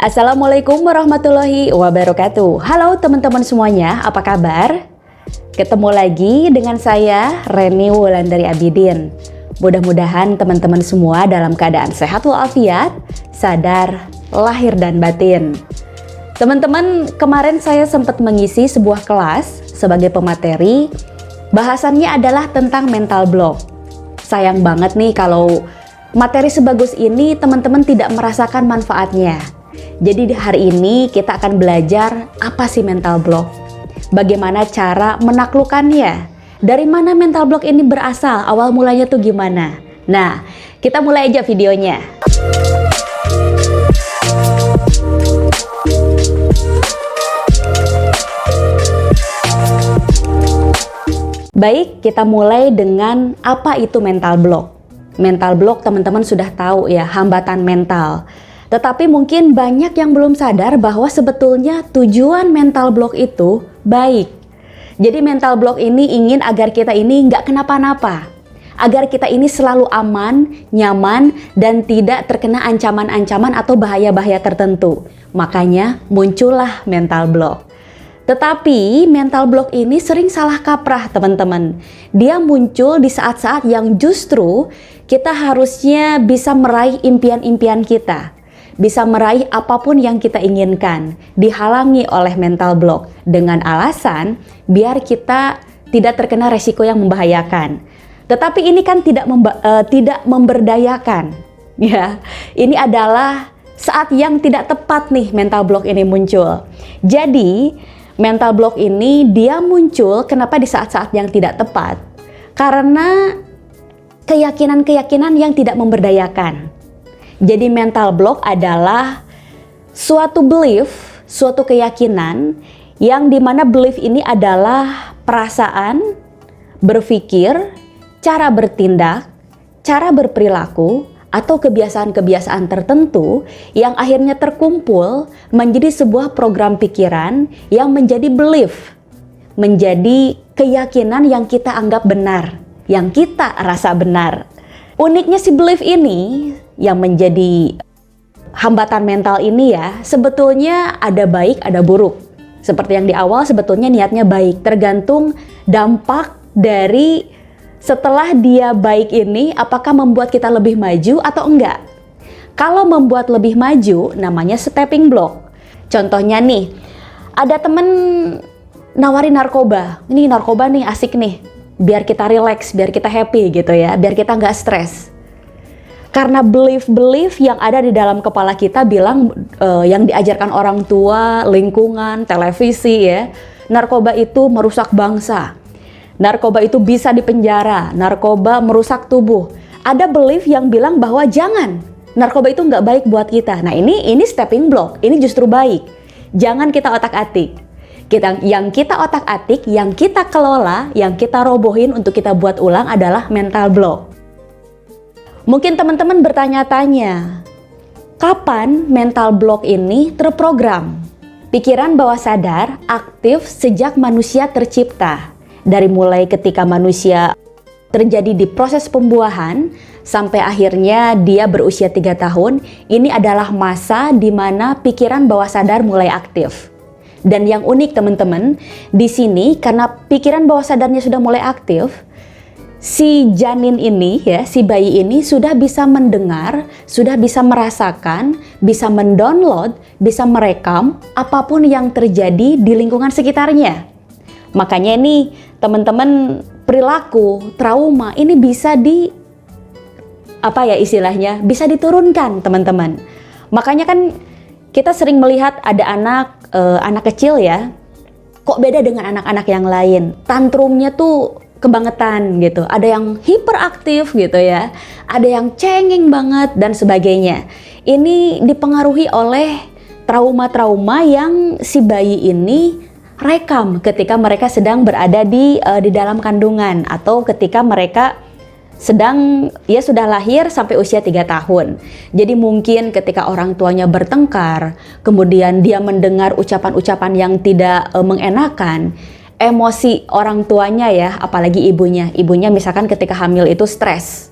Assalamualaikum warahmatullahi wabarakatuh. Halo teman-teman semuanya, apa kabar? Ketemu lagi dengan saya, Reni Wulandari Abidin. Mudah-mudahan teman-teman semua dalam keadaan sehat walafiat, sadar, lahir dan batin. Teman-teman, kemarin saya sempat mengisi sebuah kelas sebagai pemateri. Bahasannya adalah tentang mental block. Sayang banget nih kalau materi sebagus ini teman-teman tidak merasakan manfaatnya. Jadi di hari ini kita akan belajar apa sih mental block, bagaimana cara menaklukkannya, dari mana mental block ini berasal, awal mulanya tuh gimana. Nah, kita mulai aja videonya. Baik, kita mulai dengan apa itu mental block. Mental block teman-teman sudah tahu ya, hambatan mental. Tetapi mungkin banyak yang belum sadar bahwa sebetulnya tujuan mental block itu baik. Jadi mental block ini ingin agar kita ini nggak kenapa-napa. Agar kita ini selalu aman, nyaman, dan tidak terkena ancaman-ancaman atau bahaya-bahaya tertentu. Makanya muncullah mental block. Tetapi mental block ini sering salah kaprah teman-teman. Dia muncul di saat-saat yang justru kita harusnya bisa meraih impian-impian kita. Bisa meraih apapun yang kita inginkan, dihalangi oleh mental block dengan alasan biar kita tidak terkena resiko yang membahayakan. Tetapi ini kan tidak memberdayakan. Ya, ini adalah saat yang tidak tepat nih mental block ini muncul. Jadi mental block ini dia muncul kenapa di saat-saat yang tidak tepat? Karena keyakinan-keyakinan yang tidak memberdayakan. Jadi mental block adalah suatu belief, suatu keyakinan yang dimana belief ini adalah perasaan, berpikir, cara bertindak, cara berperilaku, atau kebiasaan-kebiasaan tertentu yang akhirnya terkumpul menjadi sebuah program pikiran yang menjadi belief, menjadi keyakinan yang kita anggap benar, yang kita rasa benar. Uniknya si belief ini yang menjadi hambatan mental ini ya, sebetulnya ada baik ada buruk. Seperti yang di awal sebetulnya niatnya baik, tergantung dampak dari setelah dia baik ini apakah membuat kita lebih maju atau enggak. Kalau membuat lebih maju namanya stepping block. Contohnya nih, ada temen nawarin narkoba, ini narkoba nih asik nih, biar kita relax, biar kita happy gitu ya, biar kita nggak stres. Karena belief-belief yang ada di dalam kepala kita bilang yang diajarkan orang tua, lingkungan, televisi ya, narkoba itu merusak bangsa, narkoba itu bisa dipenjara, narkoba merusak tubuh. Ada belief yang bilang bahwa jangan, narkoba itu nggak baik buat kita. Nah ini stepping block, ini justru baik. Jangan kita otak-atik. Yang kita otak-atik, yang kita kelola, yang kita robohin untuk kita buat ulang adalah mental block. Mungkin teman-teman bertanya-tanya, kapan mental block ini terprogram? Pikiran bawah sadar aktif sejak manusia tercipta. Dari mulai ketika manusia terjadi di proses pembuahan sampai akhirnya dia berusia 3 tahun, ini adalah masa di mana pikiran bawah sadar mulai aktif. Dan yang unik teman-teman, di sini karena pikiran bawah sadarnya sudah mulai aktif, si janin ini ya, si bayi ini sudah bisa mendengar, sudah bisa merasakan, bisa mendownload, bisa merekam apapun yang terjadi di lingkungan sekitarnya. Makanya nih teman-teman, perilaku, trauma ini bisa bisa diturunkan teman-teman. Makanya kan kita sering melihat ada anak kecil ya, kok beda dengan anak-anak yang lain. Tantrumnya tuh kebangetan gitu, ada yang hiperaktif gitu ya, ada yang cengeng banget dan sebagainya. Ini dipengaruhi oleh trauma-trauma yang si bayi ini rekam ketika mereka sedang berada di dalam kandungan atau ketika mereka sudah lahir sampai usia 3 tahun. Jadi mungkin ketika orang tuanya bertengkar, kemudian dia mendengar ucapan-ucapan yang tidak mengenakan, emosi orang tuanya ya, apalagi ibunya misalkan ketika hamil itu stres,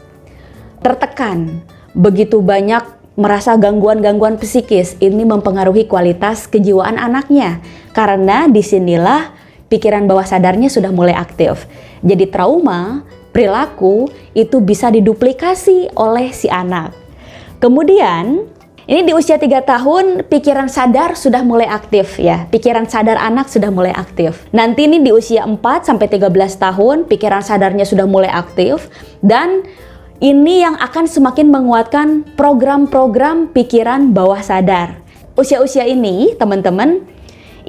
tertekan, begitu banyak merasa gangguan-gangguan psikis. Ini mempengaruhi kualitas kejiwaan anaknya. Karena disinilah pikiran bawah sadarnya sudah mulai aktif. Jadi trauma, perilaku itu bisa diduplikasi oleh si anak. Kemudian, ini di usia 3 tahun, pikiran sadar sudah mulai aktif ya. Pikiran sadar anak sudah mulai aktif. Nanti ini di usia 4-13 tahun, pikiran sadarnya sudah mulai aktif. Dan ini yang akan semakin menguatkan program-program pikiran bawah sadar. Usia-usia ini, teman-teman,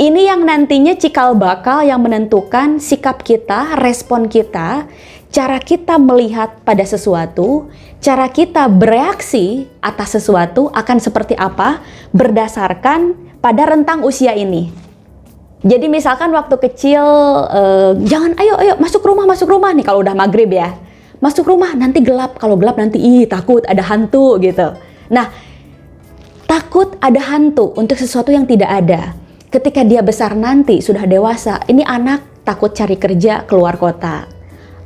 ini yang nantinya cikal bakal yang menentukan sikap kita, respon kita, cara kita melihat pada sesuatu, cara kita bereaksi atas sesuatu akan seperti apa berdasarkan pada rentang usia ini. Jadi misalkan waktu kecil, jangan ayo masuk rumah nih kalau udah maghrib ya. Masuk rumah nanti gelap, kalau gelap nanti takut ada hantu gitu. Nah, takut ada hantu untuk sesuatu yang tidak ada. Ketika dia besar nanti sudah dewasa, ini anak takut cari kerja keluar kota.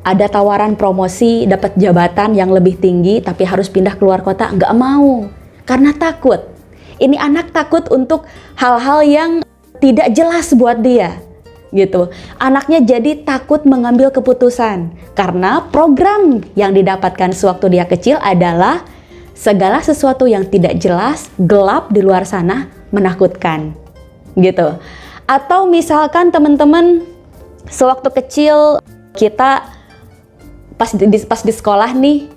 Ada tawaran promosi, dapat jabatan yang lebih tinggi, tapi harus pindah keluar kota, nggak mau. Karena takut. Ini anak takut untuk hal-hal yang tidak jelas buat dia. Gitu. Anaknya jadi takut mengambil keputusan. Karena program yang didapatkan sewaktu dia kecil adalah segala sesuatu yang tidak jelas, gelap di luar sana, menakutkan. Gitu. Atau misalkan teman-teman, sewaktu kecil kita pas di sekolah nih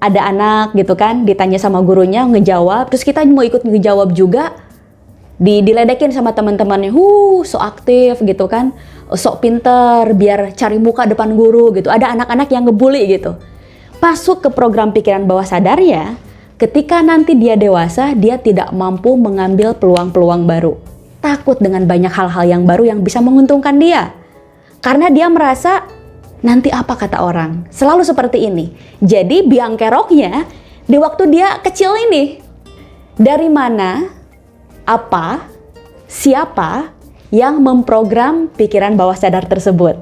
ada anak gitu kan ditanya sama gurunya ngejawab, terus kita mau ikut ngejawab juga, diledekin sama teman-temannya, so aktif gitu kan, sok pinter biar cari muka depan guru gitu. Ada anak-anak yang ngebully gitu. Masuk ke program pikiran bawah sadar ya, ketika nanti dia dewasa dia tidak mampu mengambil peluang-peluang baru, takut dengan banyak hal-hal yang baru yang bisa menguntungkan dia, karena dia merasa nanti apa kata orang? Selalu seperti ini. Jadi biang keroknya di waktu dia kecil ini. Dari mana, apa, siapa yang memprogram pikiran bawah sadar tersebut?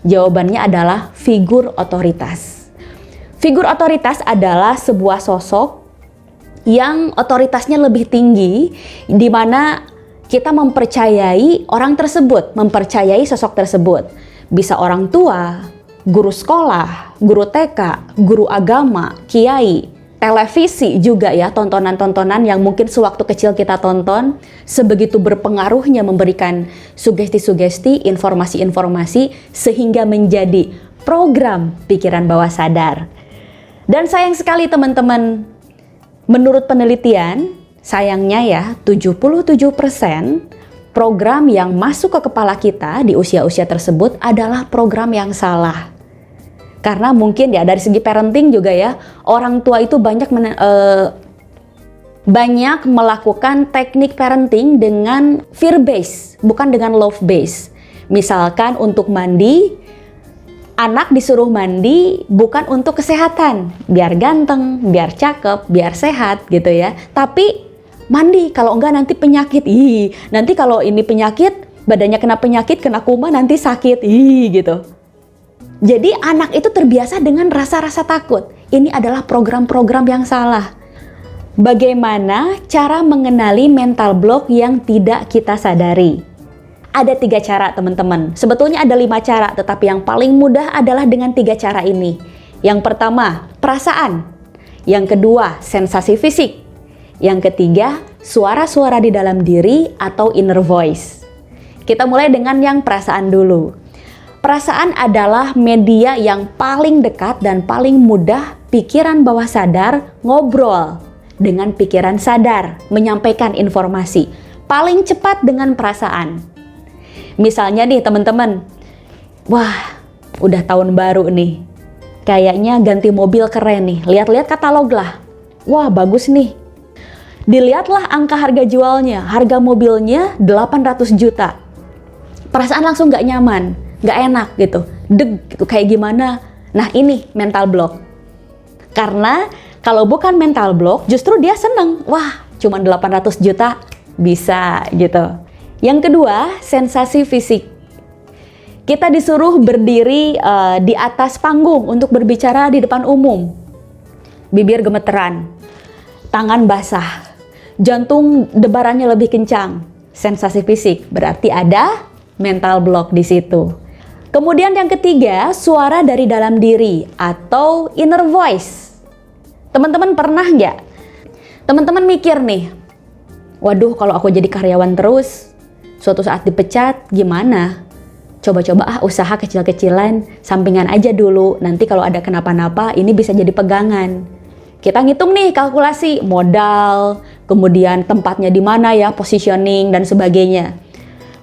Jawabannya adalah figur otoritas. Figur otoritas adalah sebuah sosok yang otoritasnya lebih tinggi, di mana kita mempercayai orang tersebut, mempercayai sosok tersebut. Bisa orang tua, guru sekolah, guru TK, guru agama, kiai, televisi juga ya, tontonan-tontonan yang mungkin sewaktu kecil kita tonton, sebegitu berpengaruhnya memberikan sugesti-sugesti, informasi-informasi, sehingga menjadi program pikiran bawah sadar. Dan sayang sekali teman-teman, menurut penelitian, sayangnya ya 77% program yang masuk ke kepala kita di usia-usia tersebut adalah program yang salah. Karena mungkin ya dari segi parenting juga ya, orang tua itu banyak melakukan teknik parenting dengan fear based, bukan dengan love based. Misalkan untuk mandi, anak disuruh mandi bukan untuk kesehatan, biar ganteng, biar cakep, biar sehat gitu ya. Tapi mandi, kalau enggak nanti penyakit. Nanti kalau ini penyakit, badannya kena penyakit, kena kuman, nanti sakit. Gitu. Jadi anak itu terbiasa dengan rasa-rasa takut. Ini adalah program-program yang salah. Bagaimana cara mengenali mental block yang tidak kita sadari? Ada 3 cara teman-teman. Sebetulnya ada 5 cara, tetapi yang paling mudah adalah dengan 3 cara ini. Yang pertama, perasaan. Yang kedua, sensasi fisik. Yang ketiga, suara-suara di dalam diri atau inner voice. Kita mulai dengan yang perasaan dulu. Perasaan adalah media yang paling dekat dan paling mudah pikiran bawah sadar ngobrol dengan pikiran sadar, menyampaikan informasi. Paling cepat dengan perasaan. Misalnya nih teman-teman, wah udah tahun baru nih, kayaknya ganti mobil keren nih, lihat-lihat katalog lah, wah bagus nih. Dilihatlah angka harga jualnya, harga mobilnya 800 juta. Perasaan langsung gak nyaman, gak enak gitu. Deg gitu, kayak gimana. Nah ini mental block. Karena kalau bukan mental block, justru dia seneng. Wah cuma 800 juta bisa gitu. Yang kedua, sensasi fisik. Kita disuruh berdiri di atas panggung untuk berbicara di depan umum. Bibir gemeteran. tangan basah, jantung debarannya lebih kencang, sensasi fisik, berarti ada mental block di situ. Kemudian yang ketiga, suara dari dalam diri atau inner voice. Teman-teman pernah nggak? Teman-teman mikir nih, waduh kalau aku jadi karyawan terus, suatu saat dipecat gimana? Coba-coba usaha kecil-kecilan, sampingan aja dulu, nanti kalau ada kenapa-napa ini bisa jadi pegangan. Kita ngitung nih kalkulasi, modal, kemudian tempatnya di mana ya, positioning dan sebagainya.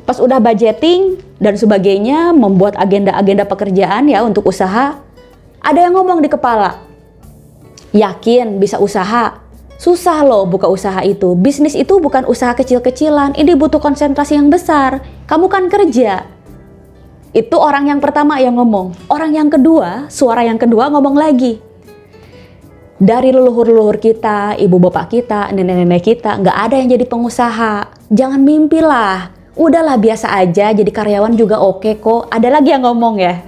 Pas udah budgeting dan sebagainya, membuat agenda-agenda pekerjaan ya untuk usaha, ada yang ngomong di kepala, yakin bisa usaha? Susah loh buka usaha itu. Bisnis itu bukan usaha kecil-kecilan, ini butuh konsentrasi yang besar. Kamu kan kerja. Itu orang yang pertama yang ngomong. Orang yang kedua, suara yang kedua ngomong lagi. Dari leluhur-leluhur kita, ibu bapak kita, nenek-nenek kita, nggak ada yang jadi pengusaha. Jangan mimpilah. Udahlah biasa aja, jadi karyawan juga oke kok. Ada lagi yang ngomong ya.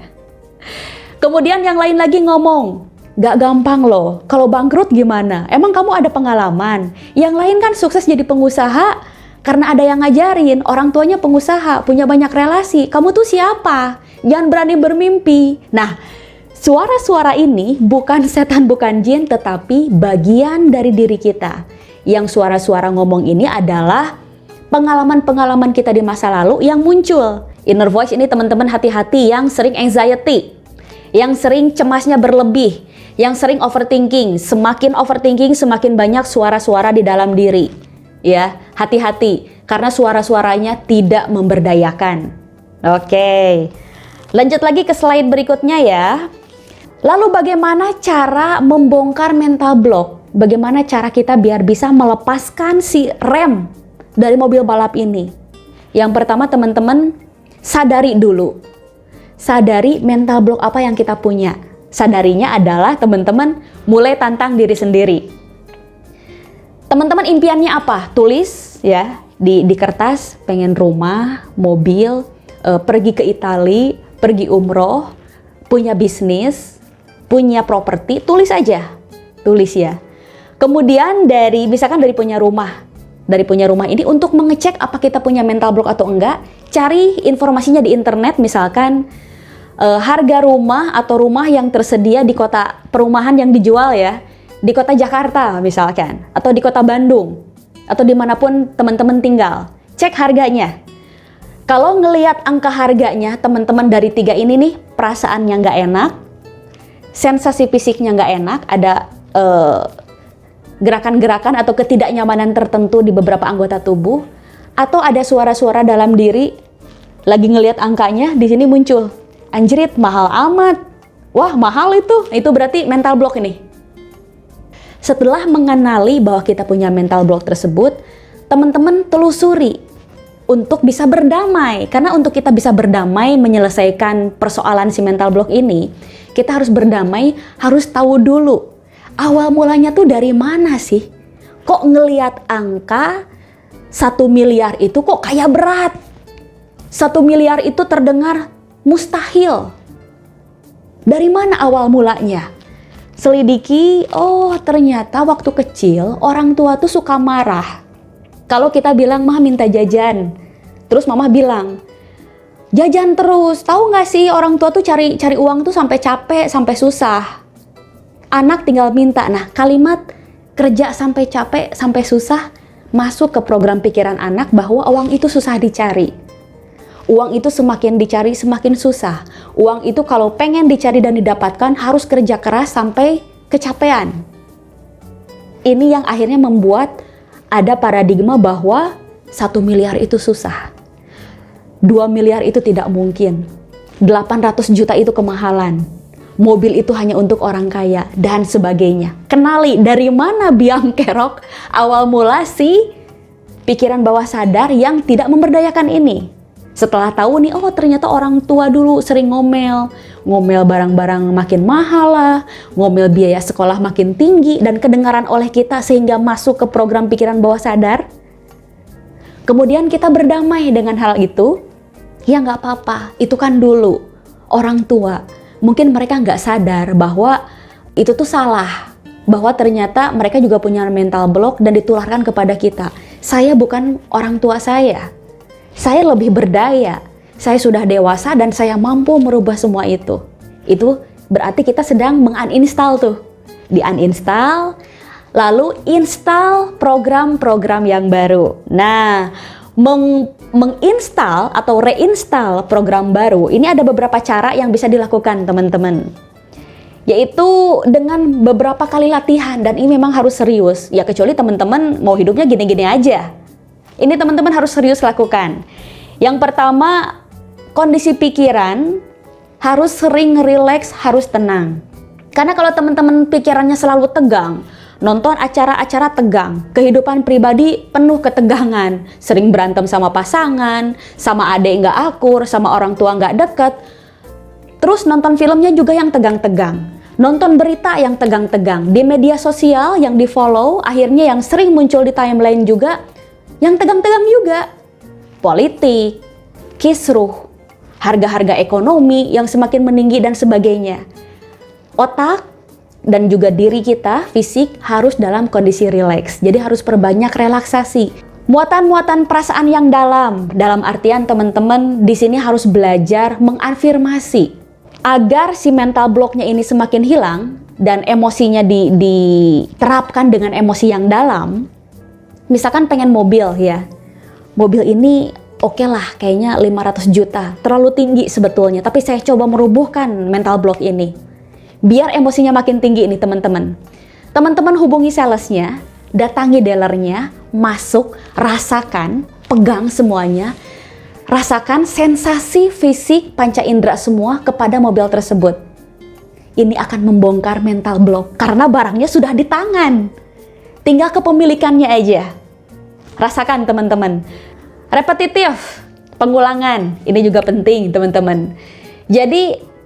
Kemudian yang lain lagi ngomong, gak gampang loh, kalau bangkrut gimana? Emang kamu ada pengalaman? Yang lain kan sukses jadi pengusaha karena ada yang ngajarin, orang tuanya pengusaha, punya banyak relasi. Kamu tuh siapa? Jangan berani bermimpi. Nah, suara-suara ini bukan setan, bukan jin, tetapi bagian dari diri kita. Yang suara-suara ngomong ini adalah pengalaman-pengalaman kita di masa lalu yang muncul. Inner voice ini teman-teman hati-hati yang sering anxiety, yang sering cemasnya berlebih, yang sering overthinking. Semakin overthinking, semakin banyak suara-suara di dalam diri. Ya, hati-hati karena suara-suaranya tidak memberdayakan. Oke. Lanjut lagi ke slide berikutnya ya. Lalu bagaimana cara membongkar mental block? Bagaimana cara kita biar bisa melepaskan si rem dari mobil balap ini? Yang pertama teman-teman, sadari dulu. Sadari mental block apa yang kita punya. Sadarinya adalah teman-teman mulai tantang diri sendiri. Teman-teman impiannya apa? Tulis ya di kertas, pengen rumah, mobil, pergi ke Italia, pergi umroh, punya bisnis, punya properti, tulis aja. Tulis ya. Kemudian misalkan dari punya rumah. Dari punya rumah ini untuk mengecek apa kita punya mental block atau enggak, cari informasinya di internet, misalkan harga rumah atau rumah yang tersedia di kota perumahan yang dijual ya, di kota Jakarta misalkan, atau di kota Bandung, atau dimanapun teman-teman tinggal. Cek harganya. Kalau ngelihat angka harganya, teman-teman dari 3 ini nih, perasaannya nggak enak, sensasi fisiknya nggak enak, ada gerakan-gerakan atau ketidaknyamanan tertentu di beberapa anggota tubuh, atau ada suara-suara dalam diri, lagi ngelihat angkanya, di sini muncul, anjrit mahal amat, wah mahal itu berarti mental block ini. Setelah mengenali bahwa kita punya mental block tersebut, teman-teman telusuri untuk bisa berdamai. Karena untuk kita bisa berdamai menyelesaikan persoalan si mental block ini, kita harus berdamai, harus tahu dulu awal mulanya tuh dari mana sih? Kok ngelihat angka 1 miliar itu kok kayak berat? 1 miliar itu terdengar mustahil. Dari mana awal mulanya? Selidiki, oh ternyata waktu kecil orang tua tuh suka marah. Kalau kita bilang, "Mah minta jajan." Terus mama bilang, "Jajan terus." Tahu nggak sih orang tua tuh cari uang tuh sampai capek, sampai susah. Anak tinggal minta. Nah, kalimat kerja sampai capek, sampai susah masuk ke program pikiran anak bahwa uang itu susah dicari. Uang itu semakin dicari semakin susah. Uang itu kalau pengen dicari dan didapatkan harus kerja keras sampai kecapean. Ini yang akhirnya membuat ada paradigma bahwa 1 miliar itu susah. 2 miliar itu tidak mungkin. 800 juta itu kemahalan. Mobil itu hanya untuk orang kaya dan sebagainya. Kenali dari mana biang kerok awal mula si pikiran bawah sadar yang tidak memberdayakan ini. Setelah tahu nih, oh ternyata orang tua dulu sering ngomel barang-barang makin mahal lah, ngomel biaya sekolah makin tinggi, dan kedengaran oleh kita sehingga masuk ke program pikiran bawah sadar. Kemudian kita berdamai dengan hal itu, ya nggak apa-apa, itu kan dulu orang tua. Mungkin mereka nggak sadar bahwa itu tuh salah. bahwa ternyata mereka juga punya mental block dan ditularkan kepada kita. Saya bukan orang tua saya lebih berdaya, saya sudah dewasa dan saya mampu merubah semua itu. Itu berarti kita sedang menguninstall tuh, di-uninstall, lalu install program-program yang baru. Nah, menginstal atau reinstall program baru, ini ada beberapa cara yang bisa dilakukan teman-teman. Yaitu dengan beberapa kali latihan, dan ini memang harus serius. Ya kecuali teman-teman mau hidupnya gini-gini aja. Ini teman-teman harus serius lakukan. Yang pertama, kondisi pikiran harus sering rileks, harus tenang. Karena kalau teman-teman pikirannya selalu tegang, nonton acara-acara tegang, kehidupan pribadi penuh ketegangan, sering berantem sama pasangan, sama adik nggak akur, sama orang tua nggak deket, terus nonton filmnya juga yang tegang-tegang, nonton berita yang tegang-tegang, di media sosial yang di follow, akhirnya yang sering muncul di timeline juga, yang tegang-tegang juga, politik, kisruh, harga-harga ekonomi yang semakin meninggi dan sebagainya. Otak dan juga diri kita, fisik, harus dalam kondisi rileks. Jadi harus perbanyak relaksasi. Muatan-muatan perasaan yang dalam artian teman-teman di sini harus belajar mengafirmasi. Agar si mental blocknya ini semakin hilang dan emosinya diterapkan dengan emosi yang dalam. Misalkan pengen mobil ya. Mobil ini oke lah, kayaknya 500 juta. Terlalu tinggi sebetulnya, tapi saya coba merubuhkan mental block ini. Biar emosinya makin tinggi ini teman-teman. Teman-teman hubungi salesnya, datangi dealernya, masuk, rasakan, pegang semuanya, rasakan sensasi fisik panca indera semua kepada mobil tersebut. Ini akan membongkar mental block karena barangnya sudah di tangan. Tinggal kepemilikannya aja. Rasakan teman-teman. Repetitif, pengulangan, ini juga penting teman-teman. Jadi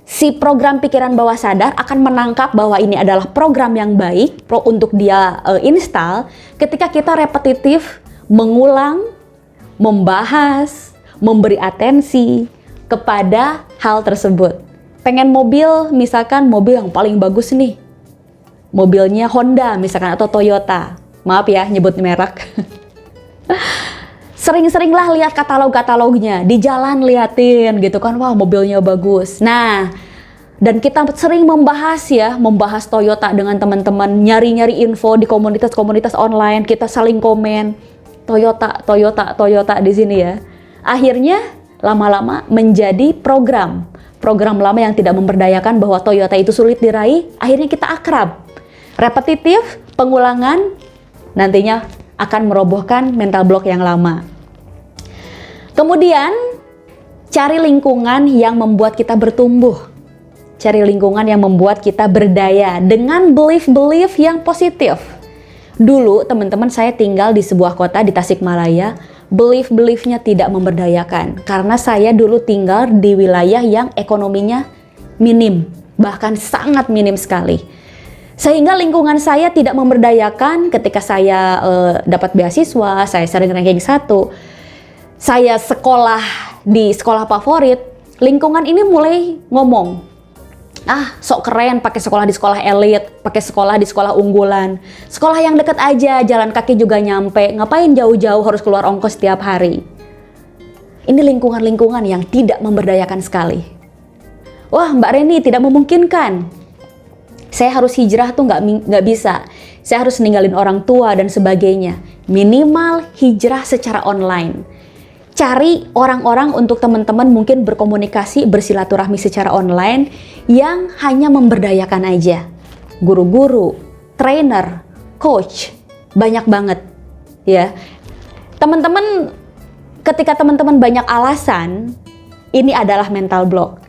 si program pikiran bawah sadar akan menangkap bahwa ini adalah program yang baik untuk dia install ketika kita repetitif, mengulang, membahas, memberi atensi kepada hal tersebut. Pengen mobil, misalkan mobil yang paling bagus nih, mobilnya Honda misalkan atau Toyota, maaf ya nyebut merek. Sering-seringlah lihat katalog-katalognya, di jalan liatin gitu kan, wah mobilnya bagus. Nah, dan kita sering membahas Toyota dengan teman-teman, nyari-nyari info di komunitas-komunitas online, kita saling komen, Toyota di sini ya. Akhirnya lama-lama menjadi program lama yang tidak memberdayakan bahwa Toyota itu sulit diraih, akhirnya kita akrab. Repetitif, pengulangan, nantinya akan merobohkan mental block yang lama. Kemudian, cari lingkungan yang membuat kita bertumbuh. Cari lingkungan yang membuat kita berdaya dengan belief-belief yang positif. Dulu, teman-teman, saya tinggal di sebuah kota di Tasikmalaya, belief-beliefnya tidak memberdayakan. Karena saya dulu tinggal di wilayah yang ekonominya minim, bahkan sangat minim sekali. Sehingga lingkungan saya tidak memberdayakan. Ketika saya dapat beasiswa, saya sering ranking 1, saya sekolah di sekolah favorit, lingkungan ini mulai ngomong, sok keren pakai sekolah di sekolah elit, pakai sekolah di sekolah unggulan, sekolah yang deket aja, jalan kaki juga nyampe, ngapain jauh-jauh harus keluar ongkos setiap hari. Ini lingkungan-lingkungan yang tidak memberdayakan sekali. Wah, Mbak Reni, tidak memungkinkan. Saya harus hijrah tuh nggak bisa. Saya harus ninggalin orang tua dan sebagainya. Minimal hijrah secara online. Cari orang-orang untuk teman-teman mungkin berkomunikasi, bersilaturahmi secara online yang hanya memberdayakan aja. Guru-guru, trainer, coach, banyak banget ya. Teman-teman, ketika teman-teman banyak alasan, ini adalah mental block.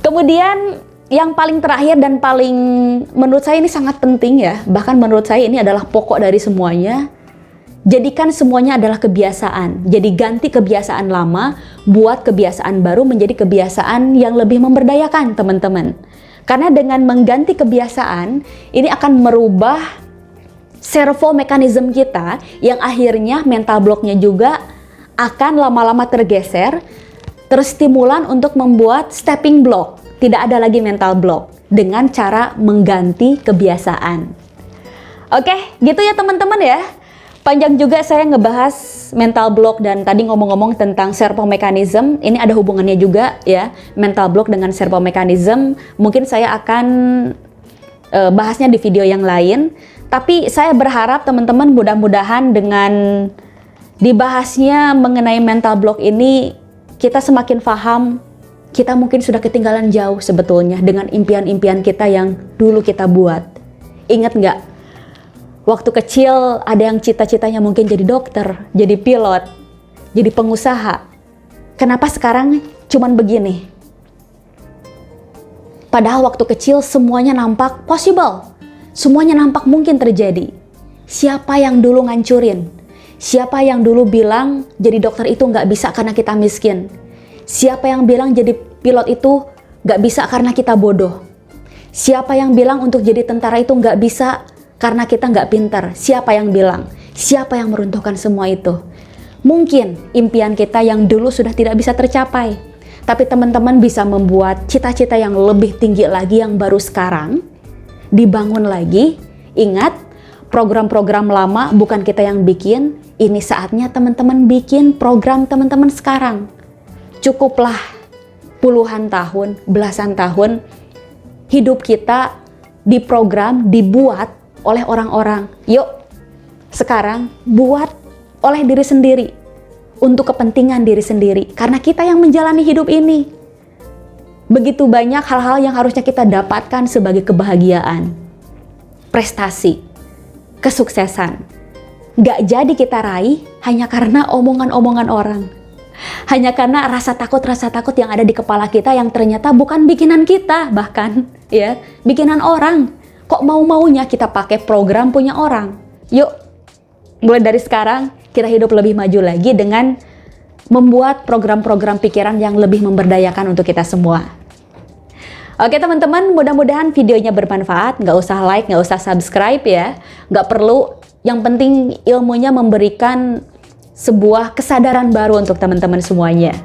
Kemudian yang paling terakhir dan paling menurut saya ini sangat penting ya, bahkan menurut saya ini adalah pokok dari semuanya. Jadikan semuanya adalah kebiasaan. Jadi ganti kebiasaan lama, buat kebiasaan baru menjadi kebiasaan yang lebih memberdayakan teman-teman. Karena dengan mengganti kebiasaan, ini akan merubah servo mekanisme kita yang akhirnya mental blocknya juga akan lama-lama tergeser, terstimulan untuk membuat stepping block, tidak ada lagi mental block dengan cara mengganti kebiasaan. Oke, gitu ya teman-teman ya. Panjang juga saya ngebahas mental block dan tadi ngomong-ngomong tentang servo mechanism. Ini ada hubungannya juga ya, mental block dengan servo mechanism. Mungkin saya akan bahasnya di video yang lain. Tapi saya berharap teman-teman mudah-mudahan dengan dibahasnya mengenai mental block ini, kita semakin paham, kita mungkin sudah ketinggalan jauh sebetulnya dengan impian-impian kita yang dulu kita buat. Ingat nggak? Waktu kecil ada yang cita-citanya mungkin jadi dokter, jadi pilot, jadi pengusaha. Kenapa sekarang cuman begini? Padahal waktu kecil semuanya nampak possible. Semuanya nampak mungkin terjadi. Siapa yang dulu ngancurin? Siapa yang dulu bilang jadi dokter itu nggak bisa karena kita miskin? Siapa yang bilang jadi pilot itu nggak bisa karena kita bodoh? Siapa yang bilang untuk jadi tentara itu nggak bisa karena kita nggak pintar? Siapa yang bilang? Siapa yang meruntuhkan semua itu? Mungkin impian kita yang dulu sudah tidak bisa tercapai, tapi teman-teman bisa membuat cita-cita yang lebih tinggi lagi yang baru sekarang dibangun lagi. Ingat, program-program lama bukan kita yang bikin. Ini saatnya teman-teman bikin program teman-teman sekarang. Cukuplah puluhan tahun, belasan tahun hidup kita diprogram, dibuat oleh orang-orang. Yuk, sekarang buat oleh diri sendiri, untuk kepentingan diri sendiri, karena kita yang menjalani hidup ini. Begitu banyak hal-hal yang harusnya kita dapatkan sebagai kebahagiaan, prestasi, kesuksesan. Gak jadi kita raih hanya karena omongan-omongan orang. Hanya karena rasa takut yang ada di kepala kita yang ternyata bukan bikinan kita, bahkan ya, bikinan orang. Kok mau-maunya kita pakai program punya orang? Yuk, mulai dari sekarang kita hidup lebih maju lagi dengan membuat program-program pikiran yang lebih memberdayakan untuk kita semua. Oke teman-teman, mudah-mudahan videonya bermanfaat. Nggak usah like, nggak usah subscribe ya. Nggak perlu, yang penting ilmunya memberikan sebuah kesadaran baru untuk teman-teman semuanya.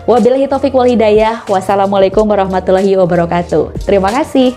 Wabillahi taufiq wal hidayah. Wassalamualaikum warahmatullahi wabarakatuh. Terima kasih.